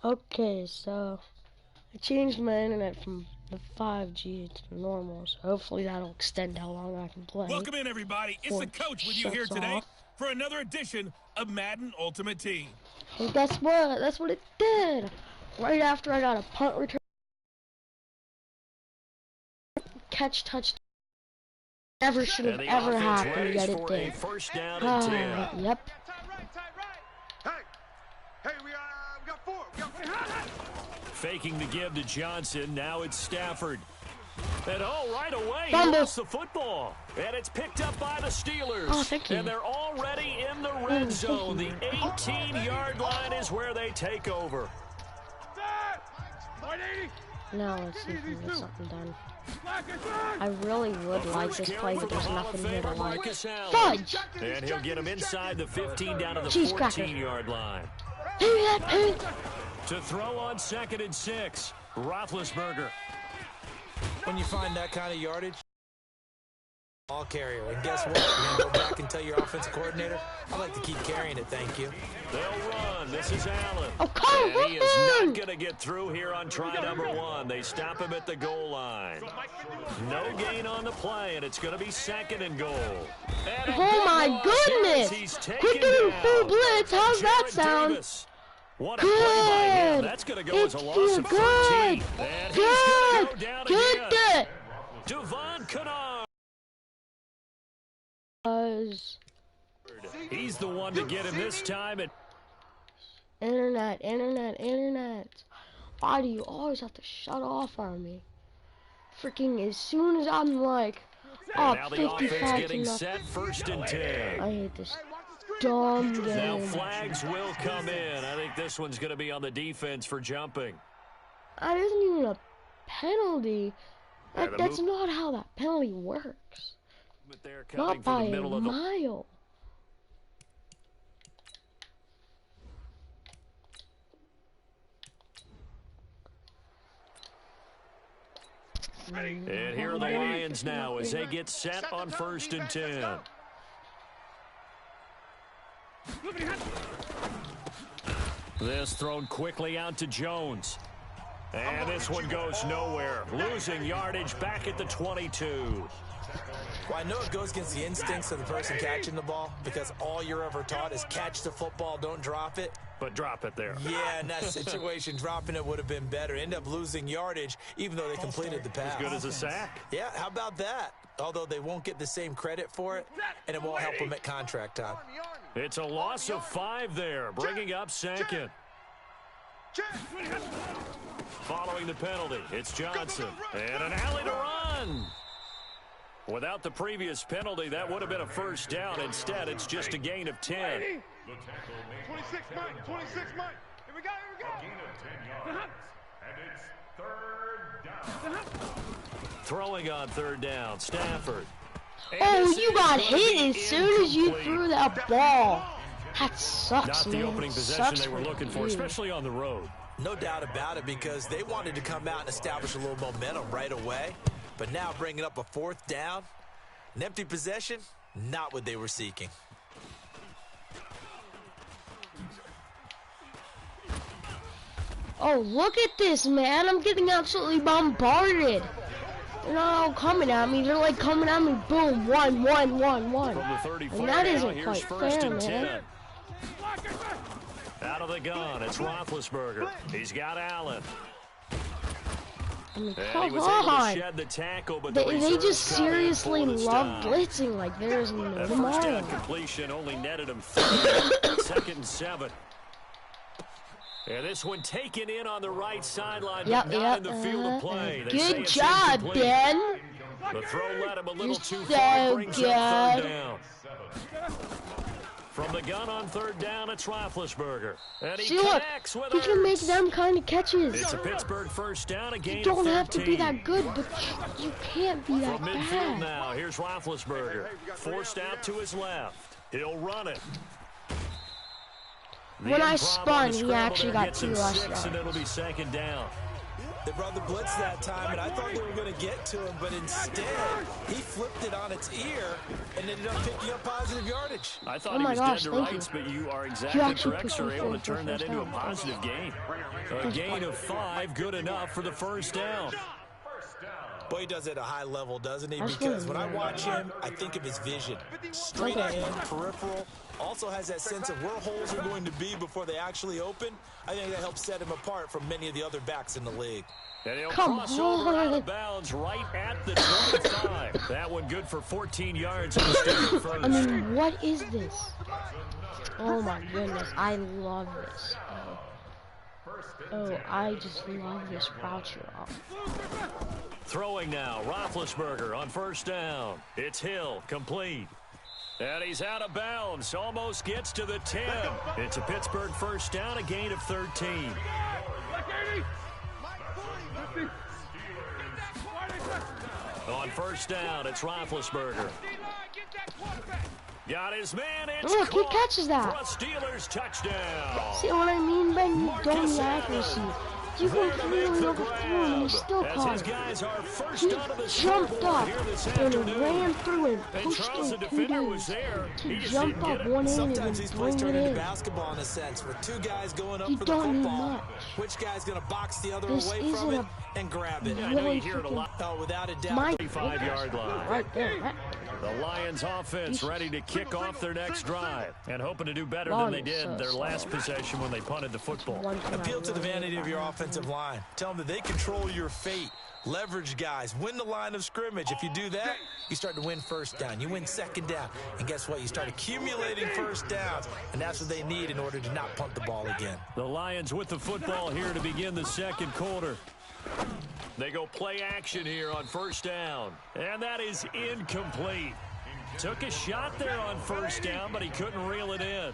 Okay, so I changed my internet from the 5G to the normal, so hopefully that'll extend how long I can play. Welcome in, everybody. It's the coach with you here today for another edition of Madden Ultimate Team. Hey, guess what? That's what it did. Right after I got a punt return, catch, touchdown. Never should have ever happened, yet it did. First down and 10. Yep. Hey, we got four. Faking the give to Johnson. Now it's Stafford. And right away, he Fumble. lost the football. And it's picked up by the Steelers. Oh, thank you. And they're already in the red zone. The 18-yard line is where they take over. Now let's see if we can get something done. I really would like this play, but there's nothing here to like. Fudge! And he'll get him inside the 15 down to the 14-yard line. Give me that pink! To throw on 2nd and 6, Roethlisberger. When you find that kind of yardage, ball carrier. And guess what? You're going to go back and tell your offensive coordinator, I'd like to keep carrying it, thank you. They'll run. This is Allen. Oh, come on! He is not going to get through here on try number 1. They stop him at the goal line. No gain on the play, and it's going to be 2nd and goal. And oh, my goodness! Quick getting full blitz. How's that sound? Davis. What a play by him. That's going to go as a loss of 13. And he's going to go down again. Devon Kennard. He's the one to get him this time. Internet. Why do you always have to shut off on me? Freaking as soon as I'm like, oh, now the 55 offense getting to set, 1st and 10. I hate this dumb game. Now flags will come in. I think this one's going to be on the defense for jumping. That isn't even a penalty. That's not how that penalty works. Not by a mile. And here are the Lions now as they get set on 1st and 10. This thrown quickly out to Jones. And this one goes nowhere. Losing yardage back at the 22. Well, I know it goes against the instincts of the person catching the ball because all you're ever taught is catch the football, don't drop it. But drop it there. Yeah, in that situation, dropping it would have been better. End up losing yardage, even though they completed the pass. As good as a sack. Yeah, how about that? Although they won't get the same credit for it, and it won't help them at contract time. It's a loss of 5 there, bringing up 2nd. Following the penalty, it's Johnson. And an alley to run. Without the previous penalty, that would have been a 1st down. Instead, it's just a gain of 10. 26 Mike. Here we go. A gain of 10 yards. And it's 3rd down. Throwing on 3rd down, Stafford. Oh, you got hit as soon as you threw that ball. That sucks, man. Not the opening possession they were looking for, especially on the road. No doubt about it, because they wanted to come out and establish a little momentum right away. But now bringing up a 4th down, an empty possession, not what they were seeking. Oh, look at this, man. I'm getting absolutely bombarded. They're not all coming at me. They're like coming at me, boom, 1, 1, 1, 1. From the 34 and that isn't here's quite 1st fair, and 10. man. Out of the gun, it's Roethlisberger. He's got Allen. I mean, and come he was able on. to shed the tackle, but They just seriously love blitzing like there's no tomorrow. First down completion only netted him 3. 2nd and 7. And this one taken in on the right sideline, but not in the field of play. Good job, Ben. The throw led him a little too so far, brings good. up 3rd down. From the gun on 3rd down, it's Roethlisberger. And he connects with he can make them kind of catches. It's a Pittsburgh 1st down, a gain You don't of 13. have to be that good, but you can't be that From midfield bad. now, here's Roethlisberger. Forced out to his left. He'll run it. When I spun, he actually got 2 last yards. And it'll be 2nd down. They brought the blitz that time, and I thought they were going to get to him, but instead, he flipped it on its ear and ended up picking up positive yardage. I thought he was dead to rights, but you are exactly correct, sir. Able to turn that into a positive gain. A gain of 5, good enough for the first down. Boy, he does it at a high level, doesn't he? Because when I watch him, I think of his vision. Straight ahead, peripheral. Also has that sense of where holes are going to be before they actually open. I think that helps set him apart from many of the other backs in the league. And he'll cross over out of bounds right at the 25. That one good for 14 yards in the Steelers first. I mean, what is this? Oh my goodness, I love this. Oh, I just love this route off. Throwing now, Roethlisberger on first down. It's Hill, complete. And he's out of bounds, almost gets to the 10. It's a Pittsburgh first down, a gain of 13. On first down, it's Roethlisberger. Got his man, it's Look, he catches that. For a Steelers touchdown. See what I mean, Ben? You don't need accuracy. You can clearly overthrow him and he still caught it. He jumped up and ran through him, pushed him 2 dudes to jump up 1 inning and bring it in. Basketball in a sense, with 2 guys going up for the football. Which guy's going to box the other away from it and grab it? I know you hear it a lot. Oh, without a doubt. 35-yard line. Right there. The Lions offense ready to kick off their next drive and hoping to do better than they did their last possession when they punted the football. Appeal to the vanity of your offensive line. Tell them that they control your fate. Leverage guys. Win the line of scrimmage. If you do that, you start to win first down. You win second down. And guess what? You start accumulating first downs. And that's what they need in order to not punt the ball again. The Lions with the football here to begin the second quarter. They go play action here on first down. And that is incomplete. Took a shot there on first down, but he couldn't reel it in.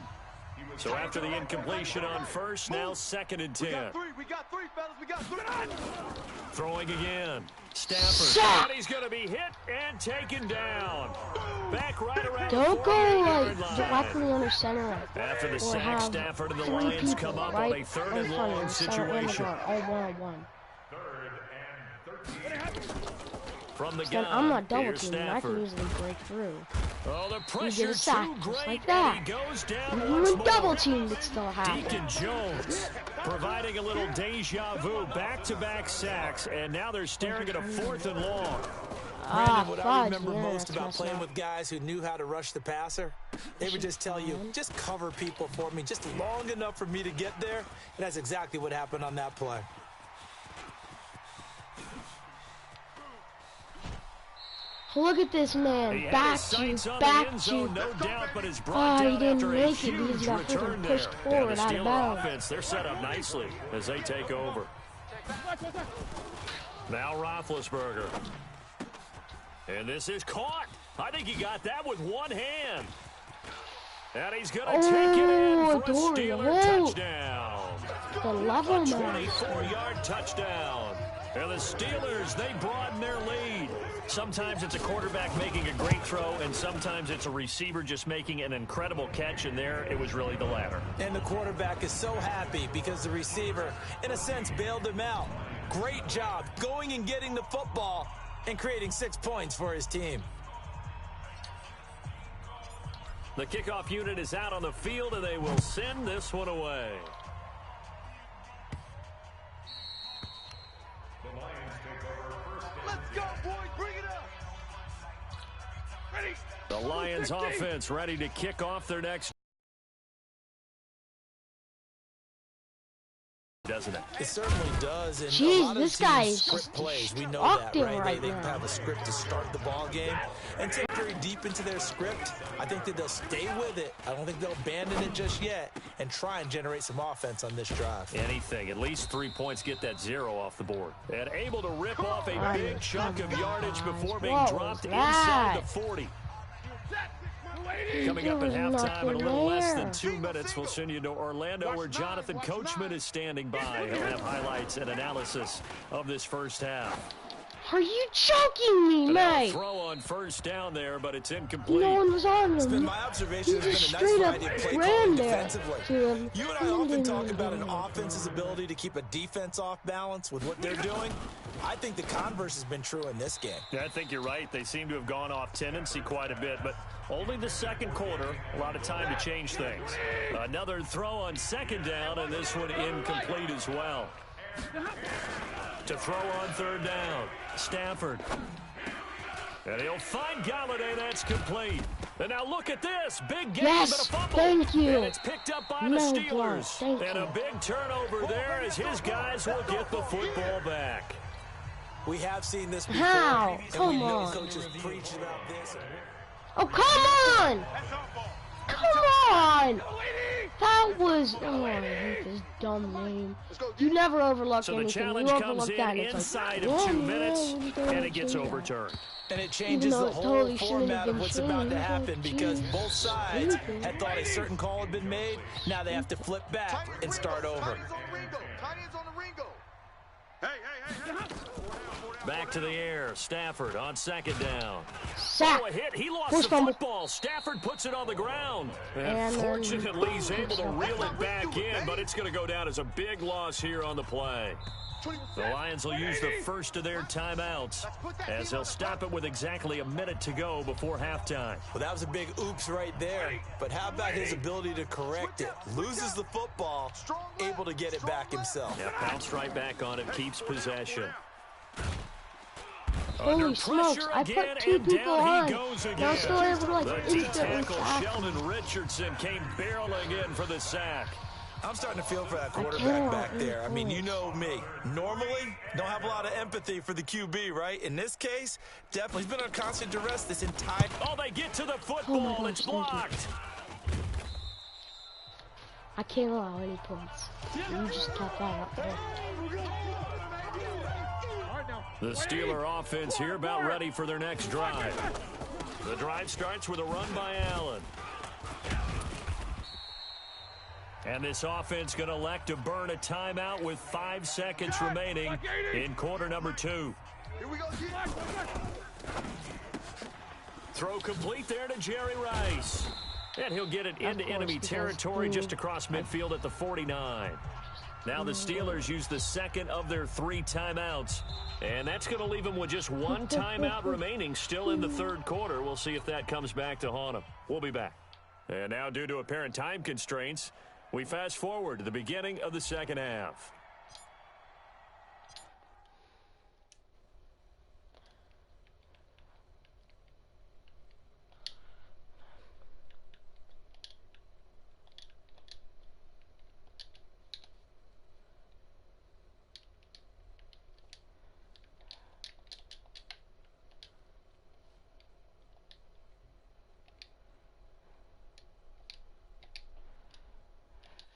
So after the incompletion on first, now 2nd and 10. We got 3, fellas. We got 3. Throwing again. Stafford. And he's going to be hit and taken down. Back right around. Don't go directly under center. After the sack, Stafford and the Lions come up on a 3rd and long situation. All 1-on-1. From the gun, I'm not double teaming. I can easily break through. Oh, the pressure You get a sack too just great, like that. and he goes down Even once when more. double teamed, it still happens. Deacon Jones providing a little deja vu, back-to-back sacks, and now they're staring at a 4th and long. Brandon, what I remember most about playing with guys who knew how to rush the passer, they would just tell you, just cover people for me, just long enough for me to get there, and that's exactly what happened on that play. Look at this man. Back to. No doubt, but is Oh, brought he down didn't after a make it because huge he got return freaking there. pushed forward And the out of Steeler bounds. offense, they're set up nicely as they take over. Now Roethlisberger. And this is caught. I think he got that with one hand. And he's going to take it in for a Steeler touchdown. The level A man. 24-yard touchdown. And the Steelers, they broaden their lead. Sometimes it's a quarterback making a great throw, and sometimes it's a receiver just making an incredible catch, and there it was really the latter. And the quarterback is so happy because the receiver, in a sense, bailed him out. Great job going and getting the football and creating 6 points for his team. The kickoff unit is out on the field, and they will send this one away. Let's go, boys. Bring it up. Ready. The Lions offense ready to kick off their next. Doesn't it? It certainly does. And Jeez, a lot of this guy is script just plays. We know that, destructive right? They right have now. a script to start the ball game and take very deep into their script. I think that they'll stay with it. I don't think they'll abandon it just yet and try and generate some offense on this drive. Anything. At least 3 points get that 0 off the board. And able to rip off a big chunk of yardage before being dropped inside the 40. Coming up at halftime in a little less than 2 minutes, we'll send you to Orlando where Jonathan Coachman is standing by. He'll have highlights and analysis of this first half. Are you joking me, Now a mate? throw on first down there, but it's incomplete. No one was on It's been him. my observation. He There's just been a nice straight up variety of play ran calling there defensively. to him. You and I He often didn't talk even about get an him. offense's ability to keep a defense off balance with what they're doing. I think the converse has been true in this game. Yeah, I think you're right. They seem to have gone off tendency quite a bit, but only the second quarter, a lot of time to change things. Another throw on second down, and this one incomplete as well. To throw on third down, Stafford. And he'll find Galladay. That's complete. And now look at this. Big game, Yes, but a fumble. thank you. And it's picked up by the No, Steelers. thank And you. a big turnover there as his guys will get the football back. We have seen this before. How? And Come we know on. coaches preach about this. Oh, come on! Come on! That was... Oh, I hate this dumb name. You never overlook So the anything. challenge You comes overlook that, in and it's like, inside of 2 yeah, minutes, yeah, and it gets yeah. overturned. And it changes though the it whole totally shouldn't have format of been what's about to changed, happen like, because geez, both sides stupid. had thought a certain call had been made. Now they have to flip back and start over. Tight ends on the Ringo. Tight ends on the Ringo. Hey. Back to the air. Stafford on second down. Sack. Oh, a hit. He lost Force the fumble. football. Stafford puts it on the ground. And And then- fortunately, he's able to reel it back in, but it's going to go down as a big loss here on the play. The Lions will use the first of their timeouts as they'll stop it with exactly a minute to go before halftime. Well, that was a big oops right there. But how about his ability to correct it? Loses the football, able to get it back himself. Yeah, bounced right back on it, keeps possession. Holy Under smokes, pressure I again, put two and people down on. he goes And I again. was still able to, like, The instantly D-tackle sack him. Sheldon Richardson came barreling in for the sack. I'm starting to feel for that cannot quarterback back there. I mean, you influence. know me. Normally, don't have a lot of empathy for the QB, right? In this case, definitely. He's been under constant duress this entire... Oh, they get to the football. gosh, It's thank you. blocked. I can't allow any points. You just cut that out there. The Steeler offense here about ready for their next drive. The drive starts with a run by Allen. And this offense going to elect to burn a timeout with 5 seconds remaining in quarter number 2. Here we go, G. Throw complete there to Jerry Rice. And he'll get it into course, enemy because territory just boom. across midfield at the 49. Now the Steelers use the second of their 3 timeouts. And that's going to leave them with just 1 timeout remaining still in the third quarter. We'll see if that comes back to haunt them. We'll be back. And now due to apparent time constraints, we fast forward to the beginning of the second half.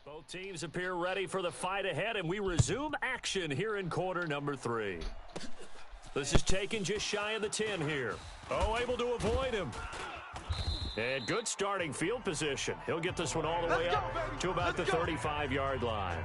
Both teams appear ready for the fight ahead, and we resume action here in quarter number 3. This is taken just shy of the 10 here. Oh, able to avoid him. And good starting field position. He'll get this one all the way up to about the 35-yard line.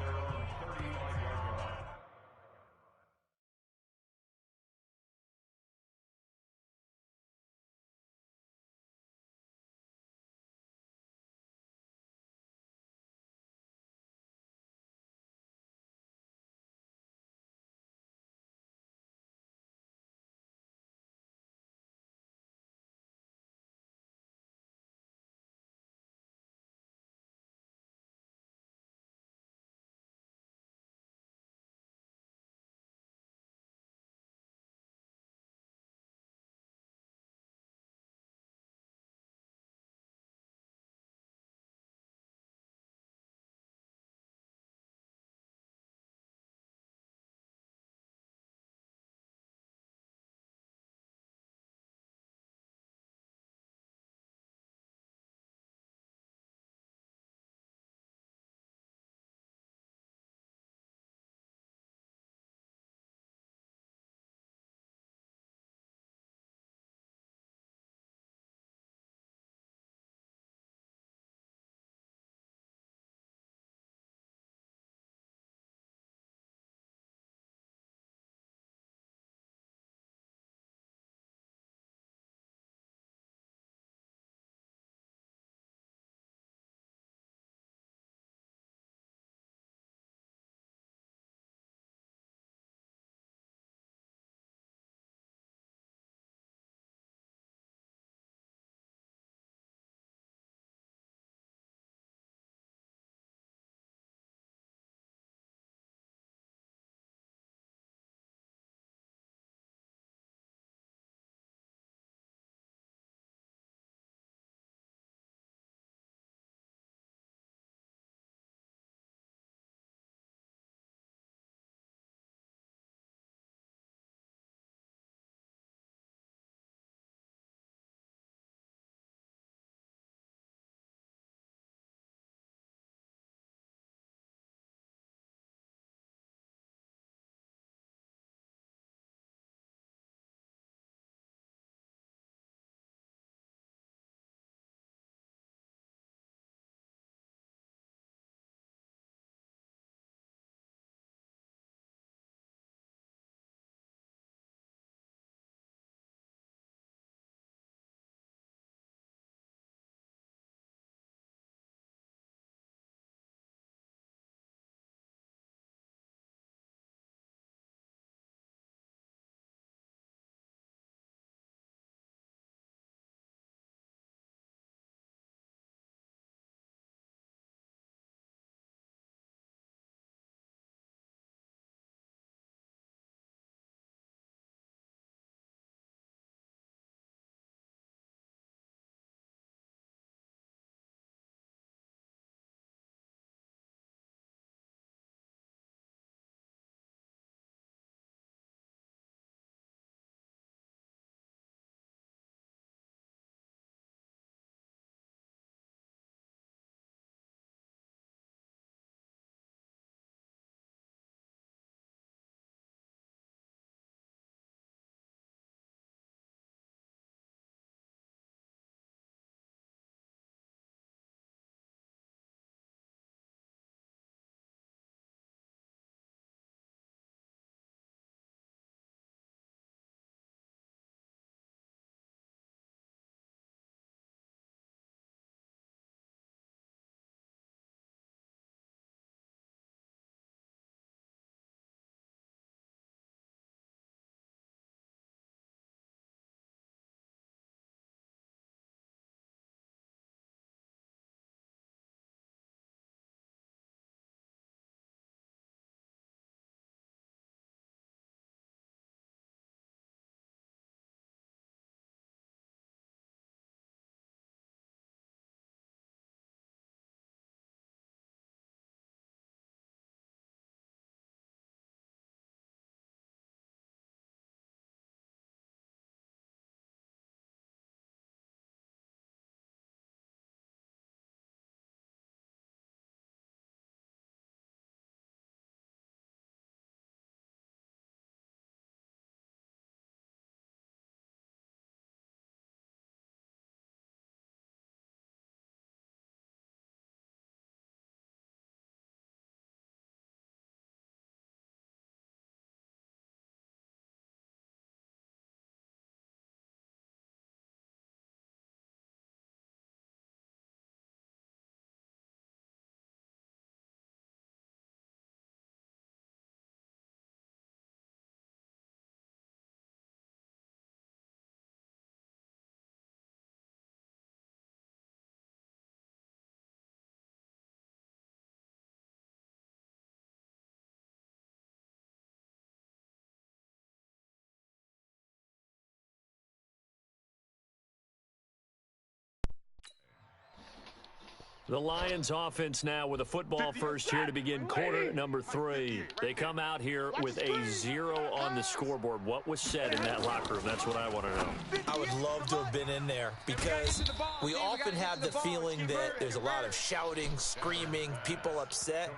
The Lions offense now with a football first here to begin quarter number 3. They come out here with a 0 on the scoreboard. What was said in that locker room? That's what I want to know. I would love to have been in there because we often have the feeling that there's a lot of shouting, screaming, people upset.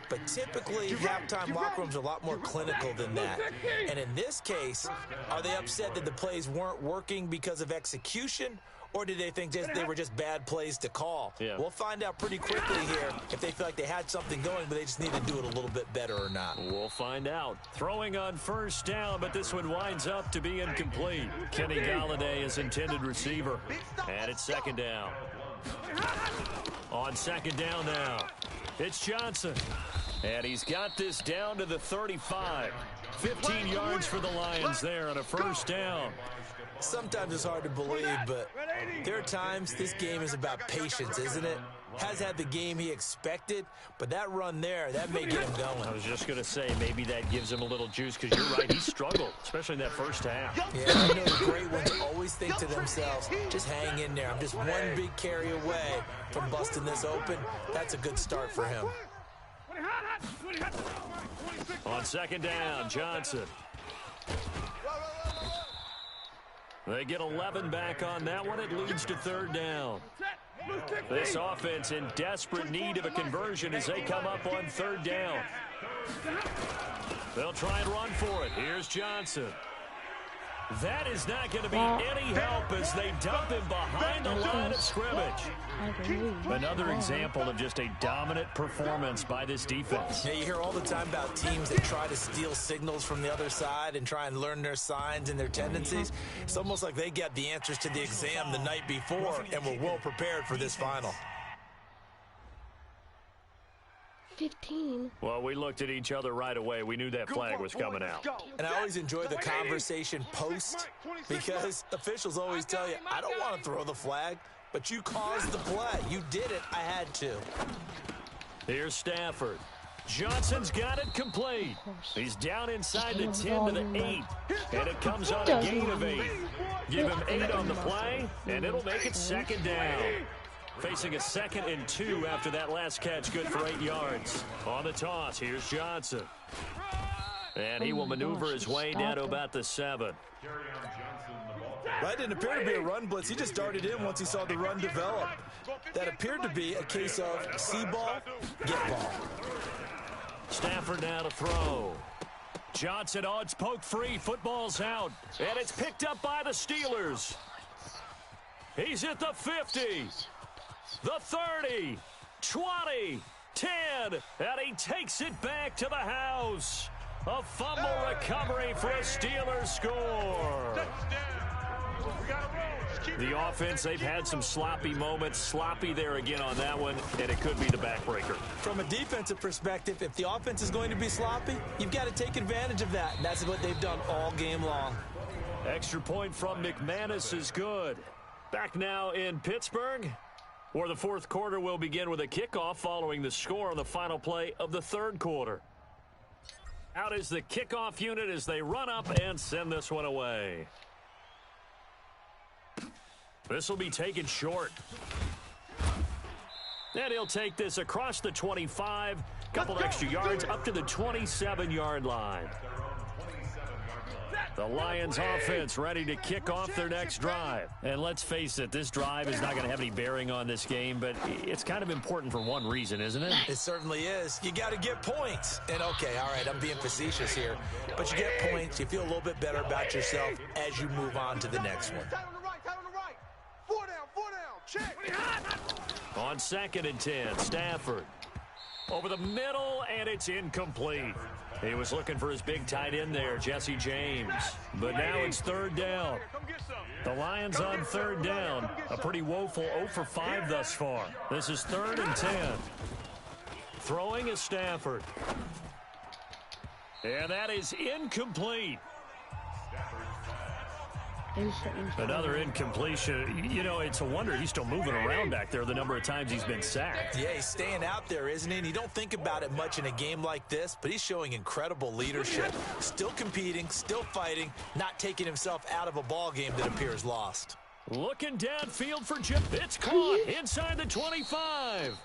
But typically, halftime locker rooms are a lot more clinical than that. And in this case, are they upset that the plays weren't working because of execution? Or did they think they were just bad plays to call? Yeah. We'll find out pretty quickly here if they feel like they had something going, but they just need to do it a little bit better or not. We'll find out. Throwing on first down, but this one winds up to be incomplete. Kenny Galladay is intended receiver. And it's second down. On second down now, it's Johnson. And he's got this down to the 35. 15 yards for the Lions there on a first down. Sometimes it's hard to believe, but there are times this game is about patience, isn't it? Has had the game he expected, but that run there, that may get him going. I was just going to say, maybe that gives him a little juice, because you're right, he struggled, especially in that first half. Yeah, I know the great ones always think to themselves, just hang in there. I'm just one big carry away from busting this open. That's a good start for him. On second down, Johnson. They get 11 back on that one. It leads to third down. This offense in desperate need of a conversion as they come up on third down. They'll try and run for it. Here's Johnson. That is not going to be any help as they dump him behind the line of scrimmage. Another example of just a dominant performance by this defense. Yeah, you hear all the time about teams that try to steal signals from the other side and try and learn their signs and their tendencies. It's almost like they got the answers to the exam the night before and were well prepared for this final. 15. Well, we looked at each other right away. We knew that flag was coming out. And I always enjoy the conversation post because officials always tell you, I don't want to throw the flag, but you caused the play. You did it. I had to. Here's Stafford. Johnson's got it complete. He's down inside the 10 to the 8. And it comes on a gain of 8. Give him 8 on the play, and it'll make it second down. Facing a 2nd and 2 after that last catch, good for 8 yards. On the toss, here's Johnson. And he will maneuver his way down to about the 7. That didn't appear to be a run blitz. He just darted in once he saw the run develop. That appeared to be a case of see ball, get ball. Stafford now to throw. Johnson, it's poke free. Football's out. And it's picked up by the Steelers. He's at the 50. The 30, 20, 10, and he takes it back to the house. A fumble recovery for a Steelers score. The offense, they've had some sloppy moments. Sloppy there again on that one, and it could be the backbreaker. From a defensive perspective, if the offense is going to be sloppy, you've got to take advantage of that. And that's what they've done all game long. Extra point from McManus is good. Back now in Pittsburgh, where the fourth quarter will begin with a kickoff following the score on the final play of the third quarter. Out is the kickoff unit as they run up and send this one away. This will be taken short. And he'll take this across the 25, couple extra yards up to the 27-yard line. The Lions offense ready to kick off their next drive. And let's face it, this drive is not going to have any bearing on this game, but it's kind of important for one reason, isn't it? It certainly is. You got to get points. And okay, all right, I'm being facetious here, but you get points. You feel a little bit better about yourself as you move on to the next one. Check. On 2nd and 10, Stafford. Over the middle, and it's incomplete. He was looking for his big tight end there, Jesse James. But now it's third down. The Lions on third down. A pretty woeful 0 for 5 thus far. This is 3rd and 10. Throwing is Stafford. And that is incomplete. Another incompletion. You know, it's a wonder he's still moving around back there the number of times he's been sacked. Yeah, he's staying out there, isn't he? And you don't think about it much in a game like this, but he's showing incredible leadership. Still competing, still fighting, not taking himself out of a ball game that appears lost. Looking downfield for Jim. It's caught inside the 25.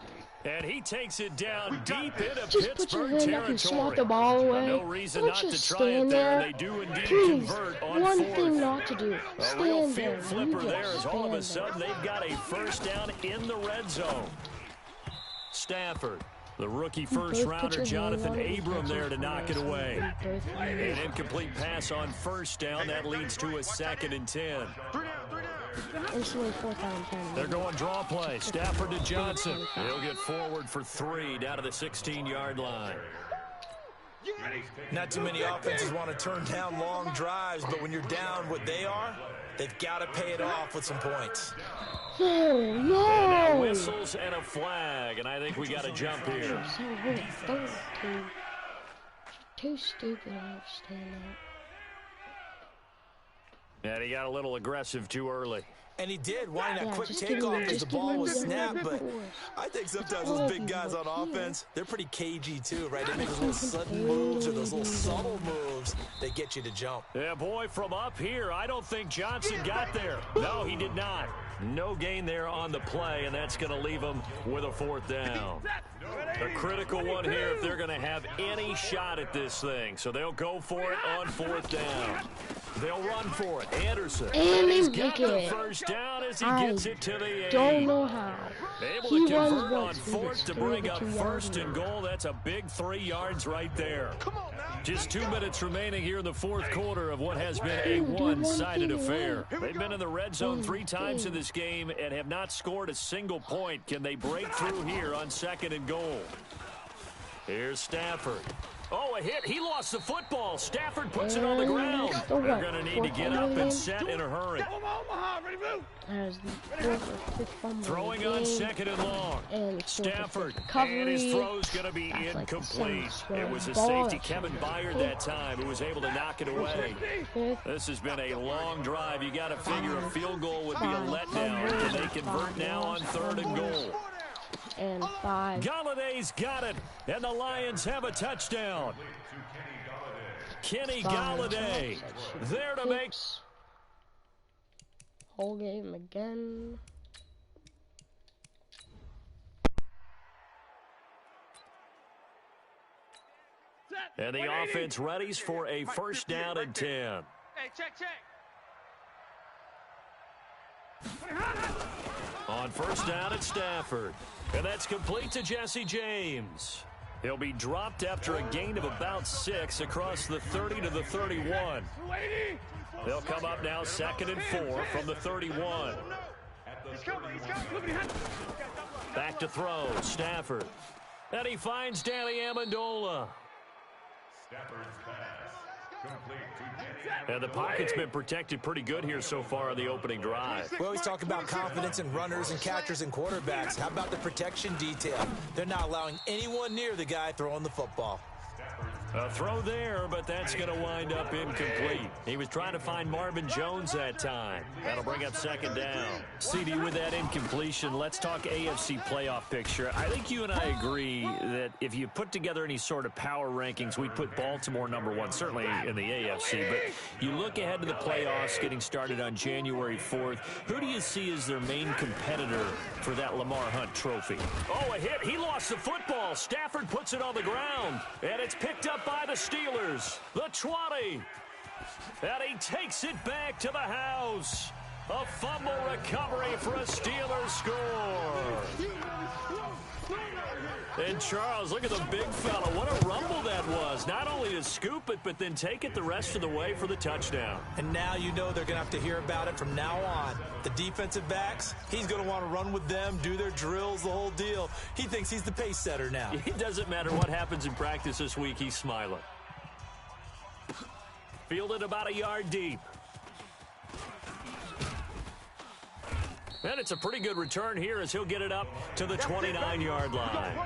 And he takes it down deep into Just put your Pittsburgh hand up territory. and swat the ball away. No reason Don't not to just try it stand there. there. They do indeed Please, convert on one fourth. thing not to do. A real Stand field there. flipper You there just as all of a stand sudden they've got a first down in the red zone. Stafford, the rookie first-rounder Jonathan Abram there to knock it away. An incomplete pass on first down. That leads to a 2nd and 10. Instantly 4th down 10. They're going draw play. Stafford to Johnson. He'll get forward for 3 down to the 16-yard line. Not too many offenses want to turn down long drives, but when you're down what they are, they've got to pay it off with some points. Oh, And now no! whistles and a flag, and I think we got a jump here. So good. Too stupid, I understand that. And he got a little aggressive too early. And he did, wanting that Yeah, quick just give takeoff him- as the just give ball him was the snapped, but force. I think sometimes All those of big them guys on were here. offense, they're pretty cagey too, right? They make those little sudden moves or those little subtle moves that get you to jump. Yeah, boy, from up here, I don't think Johnson got there. No, he did not. No gain there on the play, and that's going to leave him with a 4th down. A critical one here if they're going to have any shot at this thing. So they'll go for it on 4th down. They'll run for it. Anderson. And he's they got make the it. first down as he I gets it to the 8. Don't know how. Able He to runs convert on once, he 4th gets to 3 bring to up 2 yards 1st and goal. That's a big 3 yards right there. Just 2 minutes remaining here in the 4th quarter of what has been a one-sided affair. They've been in the red zone 3 times in this game and have not scored a single point. Can they break through here on 2nd and goal? Here's Stafford. Oh, a hit. He lost the football. Stafford puts it on the ground. They're going to need to get up and set in a hurry. There's the 4th or 5th fumble. Throwing on 2nd and long. And it's Stafford, recovery. and his throw's going to be That's like the incomplete. same It was a ball safety, that Kevin Byard, that time, who was able to knock it away. 5th. This has been a long drive. You got to figure a field goal would be a letdown. Can they convert now on 3rd and goal? And 5. Galladay's got it, and the Lions have a touchdown. Kenny Galladay there to make. Whole game again. And the offense readies for a first down and 10. Hey, check. On first down at Stafford. And that's complete to Jesse James. He'll be dropped after a gain of about 6 across the 30 to the 31. They'll come up now 2nd and 4 from the 31. Back to throw, Stafford. And he finds Danny Amendola. Stafford's pass. Complete to Danny. And the pocket's been protected pretty good here so far on the opening drive. We always talk about confidence in runners and catchers and quarterbacks. How about the protection detail? They're not allowing anyone near the guy throwing the football. A throw there, but that's going to wind up incomplete. He was trying to find Marvin Jones that time. That'll bring up 2nd down. CD, with that incompletion, let's talk AFC playoff picture. I think you and I agree that if you put together any sort of power rankings, we'd put Baltimore #1, certainly in the AFC. But you look ahead to the playoffs getting started on January 4th. Who do you see as their main competitor for that Lamar Hunt trophy? Oh, a hit. He lost the football. Stafford puts it on the ground, and it's picked up by the Steelers. The 20. And he takes it back to the house. A fumble recovery for a Steelers score. And Charles, look at the big fella. What a rumble that was. Not only to scoop it, but then take it the rest of the way for the touchdown. And now you know they're going to have to hear about it from now on. The defensive backs, he's going to want to run with them, do their drills, the whole deal. He thinks he's the pace setter now. It doesn't matter what happens in practice this week, he's smiling. Fielded about a yard deep. And it's a pretty good return here as he'll get it up to the 29-yard line.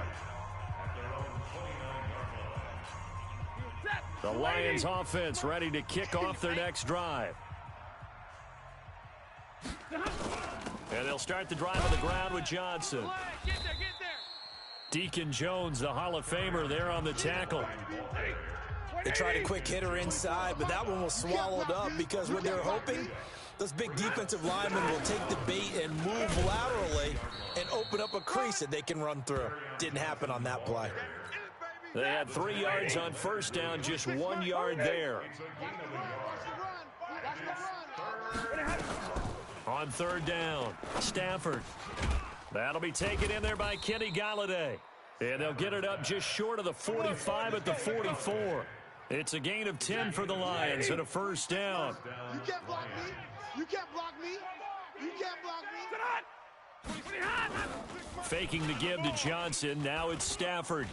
The Lions offense ready to kick off their next drive. And they'll start the drive on the ground with Johnson. Get there. Deacon Jones, the Hall of Famer, there on the tackle. They tried a quick hitter inside, but that one was swallowed up because what they're hoping Those big defensive linemen will take the bait and move laterally and open up a crease that they can run through. Didn't happen on that play. They had 3 yards on first down, just 1 yard there. On third down, Stafford. That'll be taken in there by Kenny Galladay. And they'll get it up just short of the 45 at the 44. It's a gain of 10 for the Lions and a first down. You can't block me. You can't block me. You can't block me. Faking the give to Johnson. Now it's Stafford.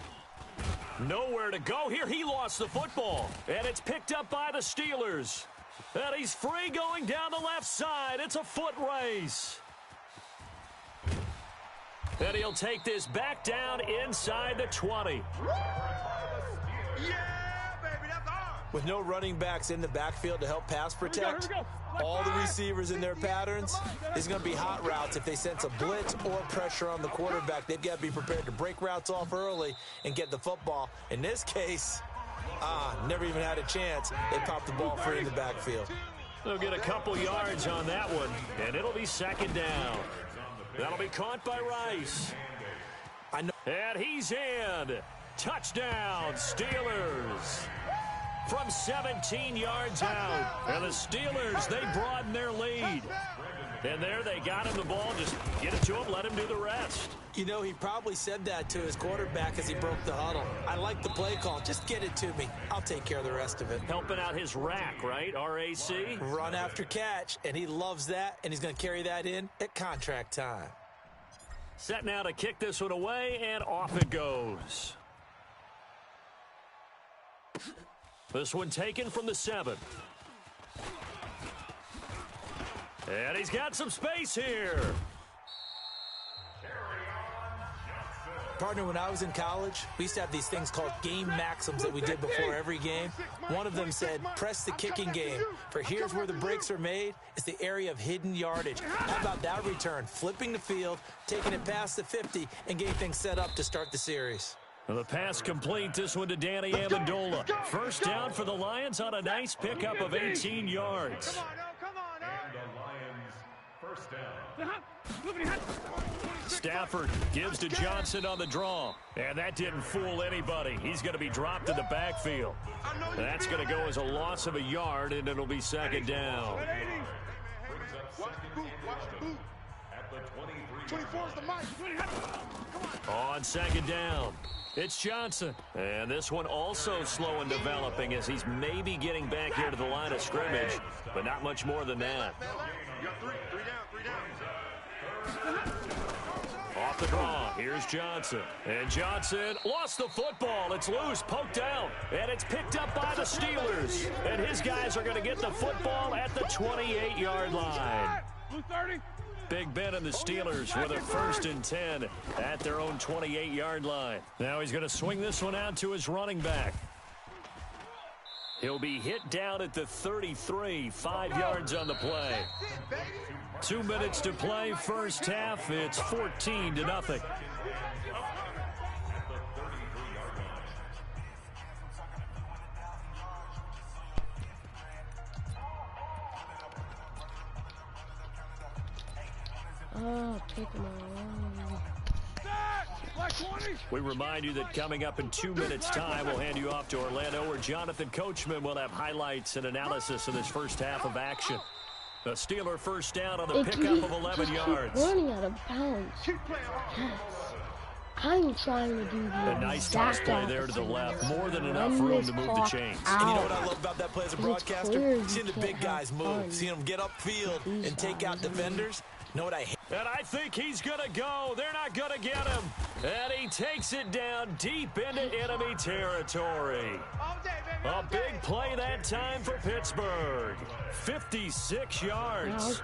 Nowhere to go here. He lost the football. And it's picked up by the Steelers. And he's free going down the left side. It's a foot race. And he'll take this back down inside the 20. With no running backs in the backfield to help pass protect, all the receivers in their patterns, is going to be hot routes. If they sense a blitz or pressure on the quarterback, they've got to be prepared to break routes off early and get the football. In this case, never even had a chance. They popped the ball free in the backfield. They'll get a couple yards on that one, and it'll be second down. That'll be caught by Rice. And he's in. Touchdown, Steelers. From 17 yards out. And the Steelers, they broaden their lead. And there they got him the ball. Just get it to him, let him do the rest. You know, he probably said that to his quarterback as he broke the huddle. I like the play call. Just get it to me. I'll take care of the rest of it. Helping out his rack, right? RAC? Run after catch, and he loves that, and he's going to carry that in at contract time. Set now to kick this one away, and off it goes. This one taken from the 7. And he's got some space here. Partner, when I was in college, we used to have these things called game maxims that we did before every game. One of them said, press the kicking game. For here's where the breaks are made. It's the area of hidden yardage. How about that return? Flipping the field, taking it past the 50, and getting things set up to start the series. The pass complete. This one to Danny Amendola. First down for the Lions on a nice pickup of 18 yards. First down. Stafford gives to Johnson on the draw. And that didn't fool anybody. He's going to be dropped in the backfield. That's going to go as a loss of a yard, and it'll be second down. On second down, it's Johnson. And this one also slow in developing as he's maybe getting back here to the line of scrimmage, but not much more than that. Off the draw, here's Johnson. And Johnson lost the football. It's loose, poked out, and it's picked up by the Steelers. And his guys are going to get the football at the 28-yard line. Big Ben and the Steelers with a 1st and 10 at their own 28-yard line. Now he's going to swing this one out to his running back. He'll be hit down at the 33, 5 yards on the play. 2 minutes to play, first half. It's 14-0. Oh, take him We remind you that coming up in 2 minutes' time, we'll hand you off to Orlando, where Jonathan Coachman will have highlights and analysis of this first half of action. A Steeler first down on the pickup of 11 yards. Running out of bounds. Yes. I'm trying to do the A nice toss play there to the left. More than enough room to move the chains. And you know what I love about that play as a broadcaster? Seeing the big guys move. Seeing them get upfield and take out defenders. You know what I hate? And I think he's going to go. They're not going to get him. And he takes it down deep into enemy territory. A big play that time for Pittsburgh. 56 yards.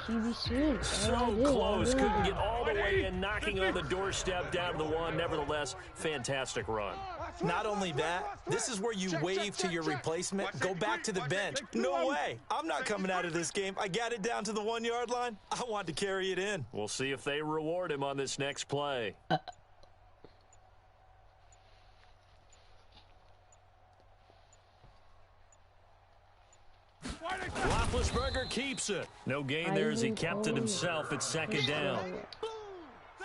So close. Couldn't get all the way in, knocking on the doorstep down to the 1. Nevertheless, fantastic run. Not only that, this is where you wave to your replacement, go back to the bench. No way. I'm not coming out of this game. I got it down to the 1 yard line. I want to carry it in. We'll see if they reward him on this next play. Roethlisberger Roethlisberger keeps it. No gain there as he kept it himself at second down.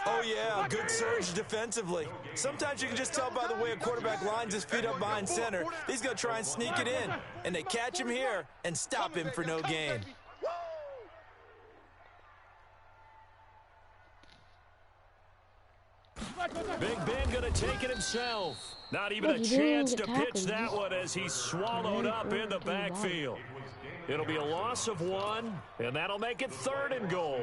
Oh, yeah, good surge defensively. Sometimes you can just tell by the way a quarterback lines his feet up behind center. He's going to try and sneak it in. And they catch him here and stop him for no gain. Big Ben going to take it himself. Not even a chance to pitch that one as he's swallowed up in the backfield. It'll be a loss of 1, and that'll make it 3rd and goal.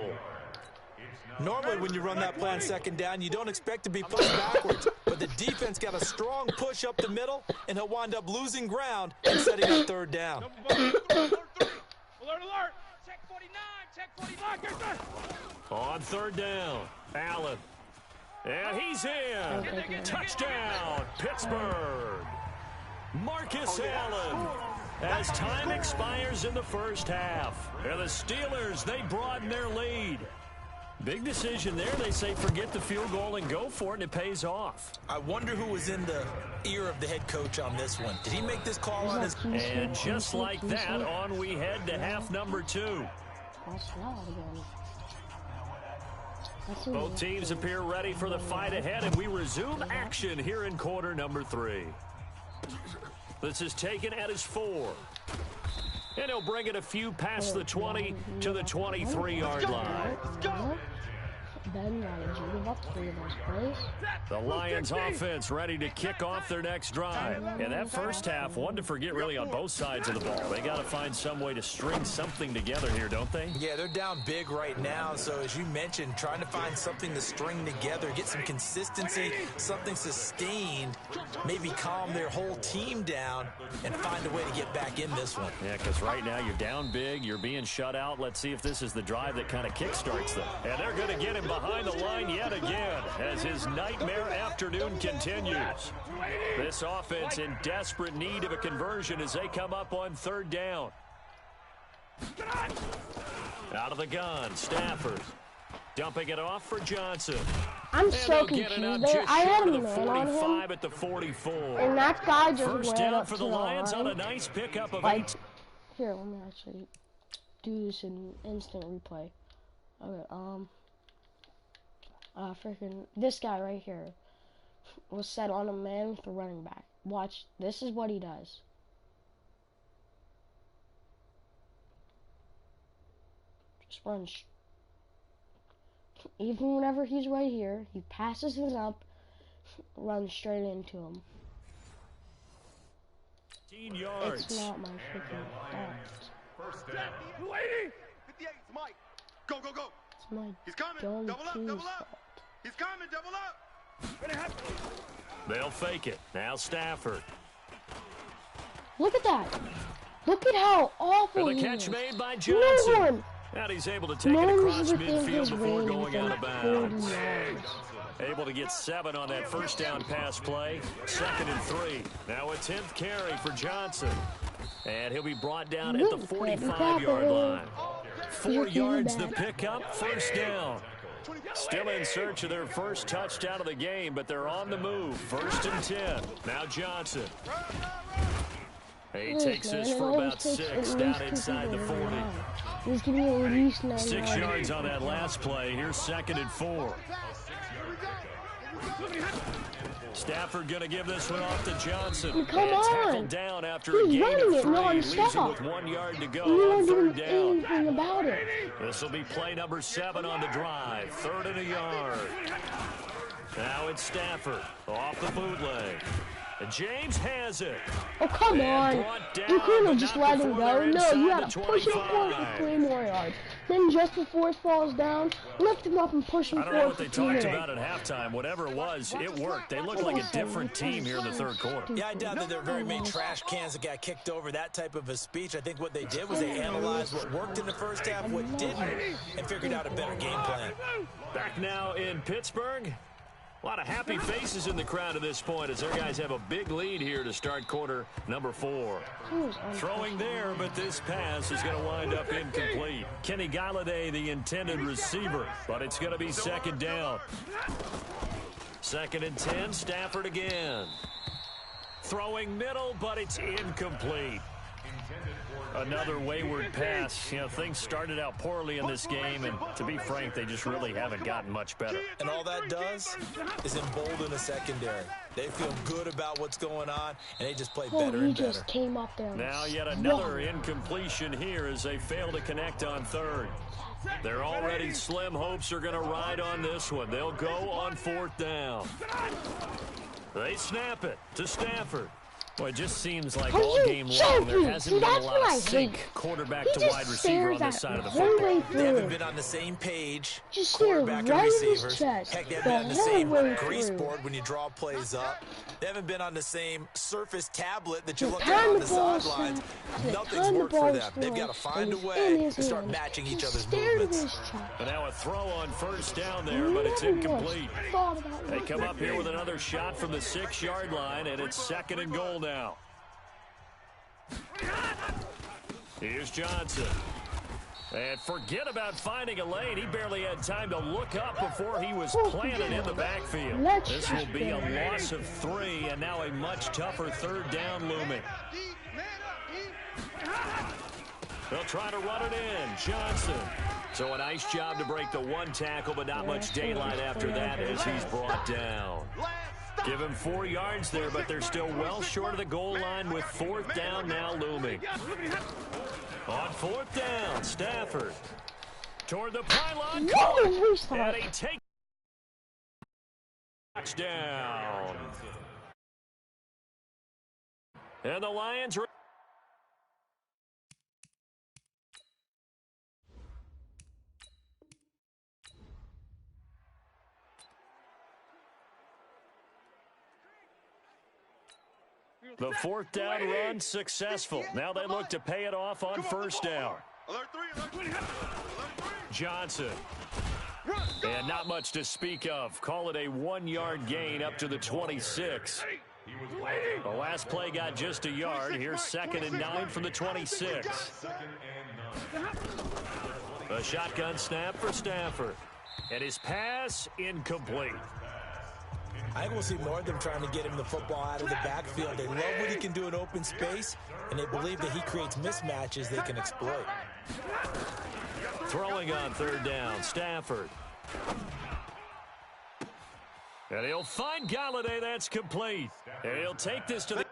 Normally when you run that play on second down, you don't expect to be pushed backwards. But the defense got a strong push up the middle, and he'll wind up losing ground and setting up 3rd down. Alert, alert! Check 49, check 49. On 3rd down, Allen. And he's in. Touchdown, Pittsburgh. Marcus Allen. As time expires in the first half. And the Steelers, they broaden their lead. Big decision there. They say forget the field goal and go for it, and it pays off. I wonder who was in the ear of the head coach on this one. Did he make this call on his... And just like that, on we head to half number 2. Both teams appear ready for the fight ahead, and we resume action here in quarter number 3. This is taken at his 4. And he'll bring it a few past the 20 to the 23-yard line. The Lions offense ready to kick off their next drive. And that first half, one to forget really on both sides of the ball. They got to find some way to string something together here, don't they? Yeah, they're down big right now. So as you mentioned, trying to find something to string together, get some consistency, something sustained, maybe calm their whole team down and find a way to get back in this one. Yeah, because right now you're down big, you're being shut out. Let's see if this is the drive that kind of kickstarts them. And they're going to get him behind the line yet again as his nightmare afternoon continues. This offense in desperate need of a conversion as they come up on 3rd down. Out of the gun, Stafford. Dumping it off for Johnson. I'm so confused. I had a man on him, at the 44. and that guy just First ran down up for to the Lions on a line. nice pickup of Like, 8. here, let me actually do this in instant replay. Okay, freaking this guy right here was set on a man with a running back. Watch, this is what he does. Just runs. Even whenever he's right here, he passes it up, runs straight into him. 15 yards. It's not my freaking fault. First down. 58, Mike. Go, go, go. It's my He's coming. dumb Double up, team's double fault. up. He's coming, double up. They'll fake it. Now Stafford. Look at that. Look at how awful And the he catch is. made by No Johnson. one. And he's able to take No it one's across within midfield his before range going within out of 40 bounds. yards. Able to get 7 on that first down pass play. 2nd and 3. Now a 10th carry for Johnson. And he'll be brought down at the 45-yard line. 4 yards the pickup, first down. Still in search of their first touchdown of the game, but they're on the move. 1st and 10. Now Johnson. He takes this for about 6 down inside the 40. He's giving me at least 9 6 yards on that last play. Here's 2nd and 4. Stafford going to give this one off to Johnson. Come and on. tackled down after a He's gain running of it 3. non-stop. Leaves him with 1 yard to go You on don't 3rd do down. anything about it. This will be play number 7 on the drive. 3rd and a yard. Now it's Stafford off the bootleg. And James has it. Oh, come on. Brought down, You couldn't have but just not let him before go. they're No, you inside had to the push him forward 25. for 3 more yards. Then just before it falls down, lift him up and push him I don't know forward what they for 2 talked minutes. about at halftime. Whatever it was, it worked. They looked like a different team here in the 3rd quarter. Yeah, I doubt that there are very many trash cans that got kicked over that type of a speech. I think what they did was they analyzed what worked in the first half, what didn't, and figured out a better game plan. Back now in Pittsburgh. A lot of happy faces in the crowd at this point as their guys have a big lead here to start quarter number 4. Throwing there, but this pass is going to wind up incomplete. Kenny Galladay, the intended receiver, but it's going to be 2nd down. 2nd and 10, Stafford again. Throwing middle, but it's incomplete. Another wayward pass. You know, things started out poorly in this game, and to be frank, they just really haven't gotten much better. And all that does is embolden the secondary. They feel good about what's going on, and they just play better and better. Just came up there. Now yet another incompletion here as they fail to connect on third. Their already slim hopes are going to ride on this one. They'll go on fourth down. They snap it to Stafford. Boy, it just seems like all game long there hasn't been a lot of sync quarterback to wide receiver on this side of the football. They haven't been on the same page, just quarterback and receivers. Heck, they haven't been on the same grease board when you draw plays up. They haven't been on the same surface tablet that you look at on the sidelines. Nothing's worked for them. They've got to find a way to start matching each other's movements. And now a throw on first down there, but it's incomplete. They come up here with another shot from the 6-yard line, and it's 2nd and goal now. Here's Johnson. And forget about finding a lane. He barely had time to look up before he was planted in the backfield. This will be a loss of 3, and now a much tougher 3rd down looming. They'll try to run it in. Johnson. So a nice job to break the 1 tackle, but not much daylight after that as he's brought down. Give him 4 yards there, but they're still well short of the goal line with 4th down now looming. On 4th down, Stafford toward the pylon. And he takes touchdown. And the Lions are the 4th down run successful. Now they look to pay it off on 1st down. Johnson. And not much to speak of. Call it a 1-yard gain up to the 26. The last play got just a yard. Here's 2nd and 9 from the 26. A shotgun snap for Stafford. And his pass incomplete. I think we'll see more of them trying to get him the football out of the backfield. They love what he can do in open space, and they believe that he creates mismatches they can exploit. Throwing on 3rd down, Stafford. And he'll find Galladay. That's complete. And he'll take this to the